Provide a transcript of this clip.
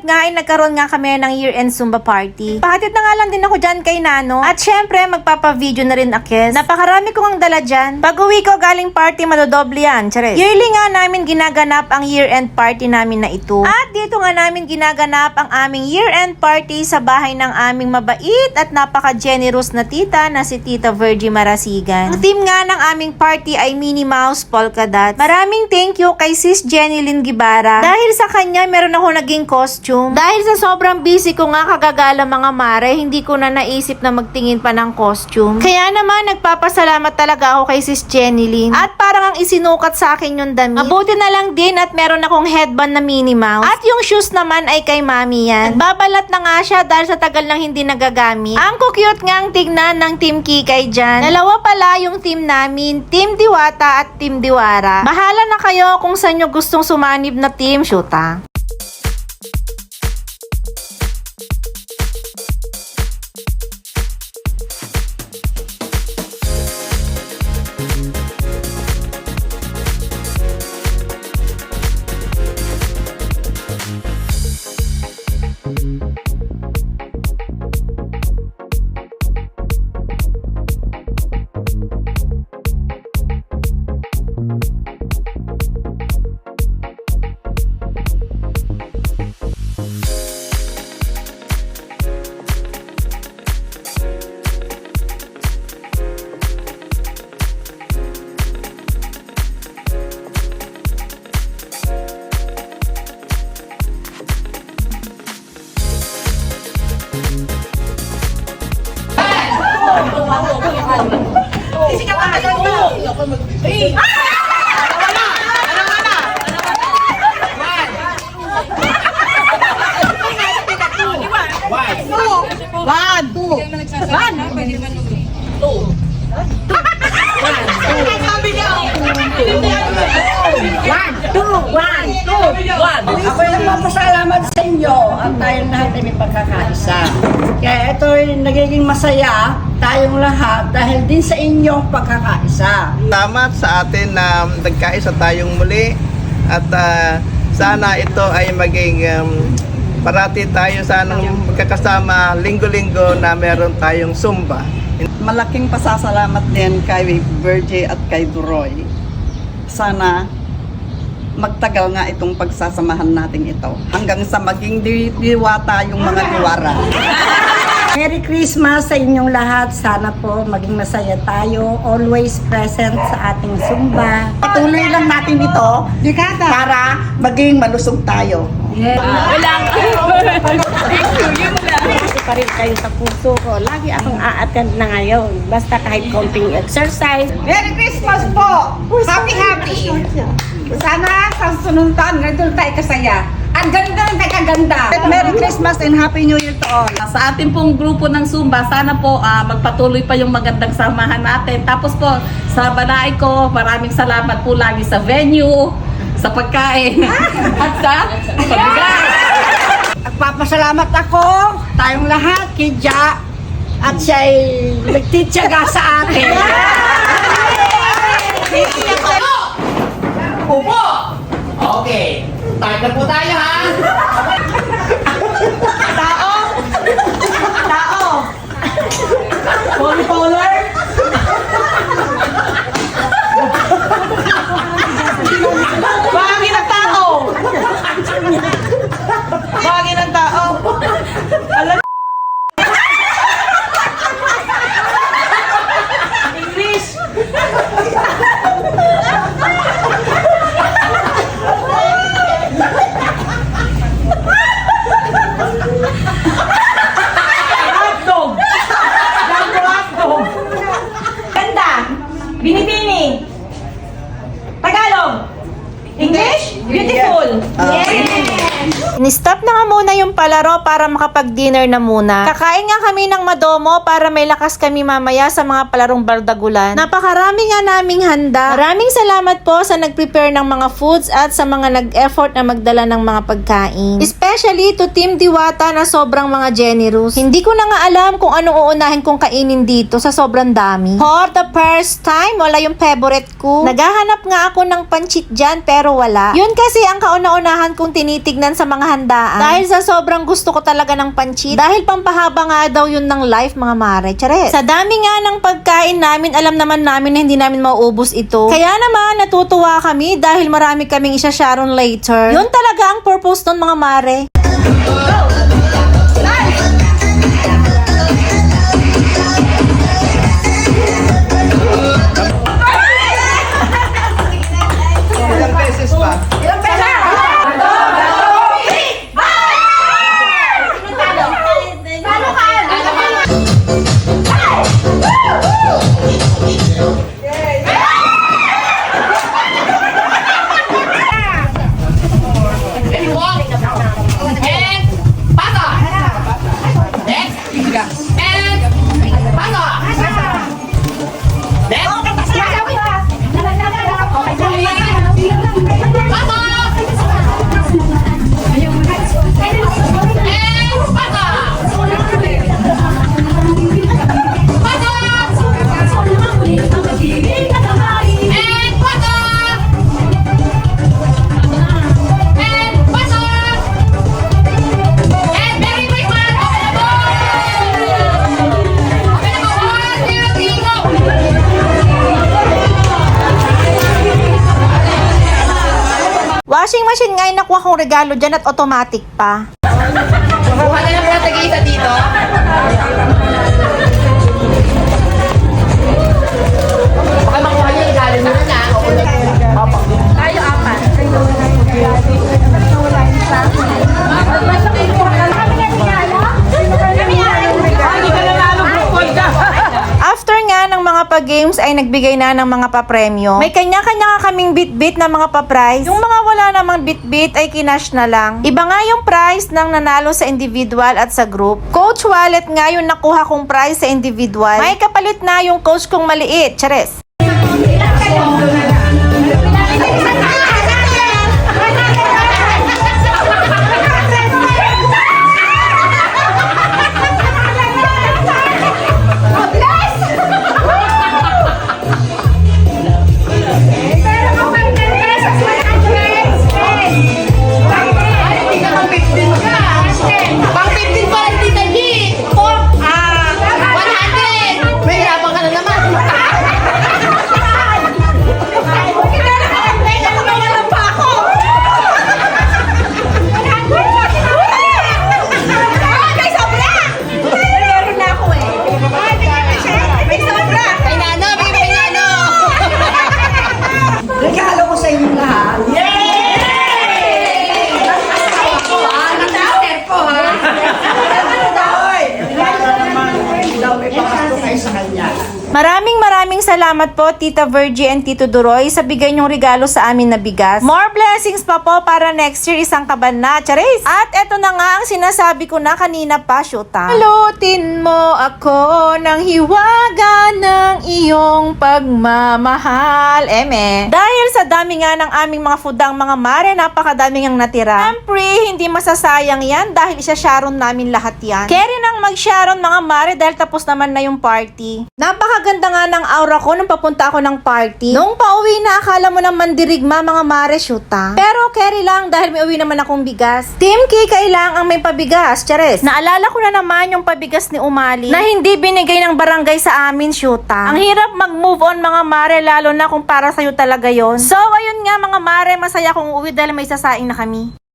month nga ay nagkaroon nga kami ng year-end Zumba party. Pahatid na nga lang din ako dyan kay Nano. At syempre, magpapa-video na rin akes. Napakarami ko ang dala dyan. Pag uwi ko galing party, madodoble yan. Charis. Yearly nga namin ginaganap ang year-end party namin na ito. At dito nga namin ginaganap ang aming year-end party sa bahay ng aming mabait at napaka-generous na tita na si Tita Virgie Marasigan. Ang theme nga ng aming party ay Minnie Mouse Polka Dots. Maraming thank you kay Sis Jenny Lynn Gibara. Dahil sa kanya, meron ako naging costume. Dahil sa sobrang busy ko nga kagagala mga mare, hindi ko na naisip na magtingin pa ng costume. Kaya naman, nagpapasalamat talaga ako kay Sis Jenny Lynn. At parang ang isinukat sa akin yung damit. Mabuti na lang din at meron akong headband na Minnie Mouse. At yung shoes naman ay kay Mami yan. Nagbabalat na nga siya dahil sa tagal nang hindi nagagamit. Ang cute nga ang tignan ng Team Kikay dyan. Dalawa pala yung team namin, Team Diwata at Team Diwara. Bahala na kayo kung saan nyo gustong sumanib na team, shoot ha. Ako'y nagpapasalamat sa inyo at tayong lahat ay may pagkakaisa. Kaya ito'y nagiging masaya tayong lahat dahil din sa inyong pagkakaisa. Salamat sa atin na nagkaisa tayong muli at sana ito ay maging parati tayo sanang magkakasama linggo-linggo na meron tayong Zumba. Malaking pasasalamat din kay Virgie at kay Duroy. Sana magtagal nga itong pagsasamahan natin ito hanggang sa maging diwata yung mga diwara. Merry Christmas sa inyong lahat. Sana po maging masaya tayo. Always present sa ating Zumba. Patuloy lang natin ito para maging malusog tayo. Pa rin kayo sa puso ko. Lagi akong a-attend na ngayon. Basta kahit konting exercise. Merry Christmas po! Happy! Sana sa sunod taon, nandun tayo kasaya. Ang ganda ng kaganda. Merry Christmas and Happy New Year to all. Sa ating pong grupo ng Zumba, sana po magpatuloy pa yung magandang samahan natin. Tapos po, sa Banay ko, maraming salamat po lagi sa venue, sa pagkain, at sa pagbigay. Nagpapasalamat ako, tayong lahat, kidya, at siya'y nagtityaga sa atin. Upo! Okay. Start na po tayo, ha? Polar. Bahagi ng tao! Bahagi ng tao! Alam English! Hotdog! Jumbo hotdog! Ganda! Binibini! Tagalog! English? Beautiful! Ni-stop na nga muna yung palaro para makapag-dinner na muna. Kakain nga kami ng madomo para may lakas kami mamaya sa mga palarong bardagulan. Napakarami nga naming handa. Maraming salamat po sa nag-prepare ng mga foods at sa mga nag-effort na magdala ng mga pagkain. Especially to Team Diwata na sobrang mga generous. Hindi ko na nga alam kung anong uunahin kong kainin dito sa sobrang dami. For the first time, wala yung favorite ko. Naghahanap nga ako ng pancit dyan pero wala. Yun kasi ang kauna-unahan kong tinitignan sa mga handaan. Dahil sa sobrang gusto ko talaga ng pancit. Dahil pampahaba nga daw yun ng life mga mare. Charet. Sa dami nga ng pagkain namin, alam naman namin na hindi namin mauubos ito. Kaya naman natutuwa kami dahil marami kaming isa-sharon later. Yun talaga ang purpose nun mga mare. Ilang beses ba? And pasa. Next. And pasa. Next. Washing machine nga yung nakuha kong regalo dyan at automatic pa. Kuha na lang muna tag-isa dito. Baka makuha niyo yung galing mo na. Tayo apat. After nga ng mga pa-games ay nagbigay na ng mga pa-premyo. May kanya-kanya nga kaming bit-bit na mga pa-prize. Yung mga wala namang bit-bit ay kinash na lang. Iba nga yung prize ng nanalo sa individual at sa group. Coach wallet nga yung nakuha kong prize sa individual. May kapalit na yung coach kong maliit. Chares! Pang 15 pa lang Tita G. 100. May yabang ka na naman. May nano, may nano. Regalo ko sa inyo lahat. Maraming salamat po Tita Virgie and Tito Duroy sa bigay niyong regalo sa amin na bigas. More blessings pa po para next year isang kaban na, Charis! At eto na nga ang sinasabi ko na kanina pa, Shota. Halutin mo ako ng hiwaga ng iyong pagmamahal. Eme. Dahil sa dami nga ng aming mga foodang mga mare, napakadami ngang natira. Siyempre, hindi masasayang yan dahil isa-sharon namin lahat yan. Carry nang mag-sharon mga mare dahil tapos naman na yung party. Napakaganda nga ng aura ko nung papunta ako ng party. Nung pauwi na, akala mo naman dirigma mga mare, Shoota. Pero carry lang dahil may uwi naman akong bigas. Team K kailangang may pabigas, Chares. Naalala ko na naman yung pabigas ni Umali na hindi binigay ng barangay sa amin, Shoota. Ang hirap mag-move on mga mare, lalo na kung para sa'yo talaga yon. So, ayun nga mga mare, masaya kong uwi dahil may sasaing na kami.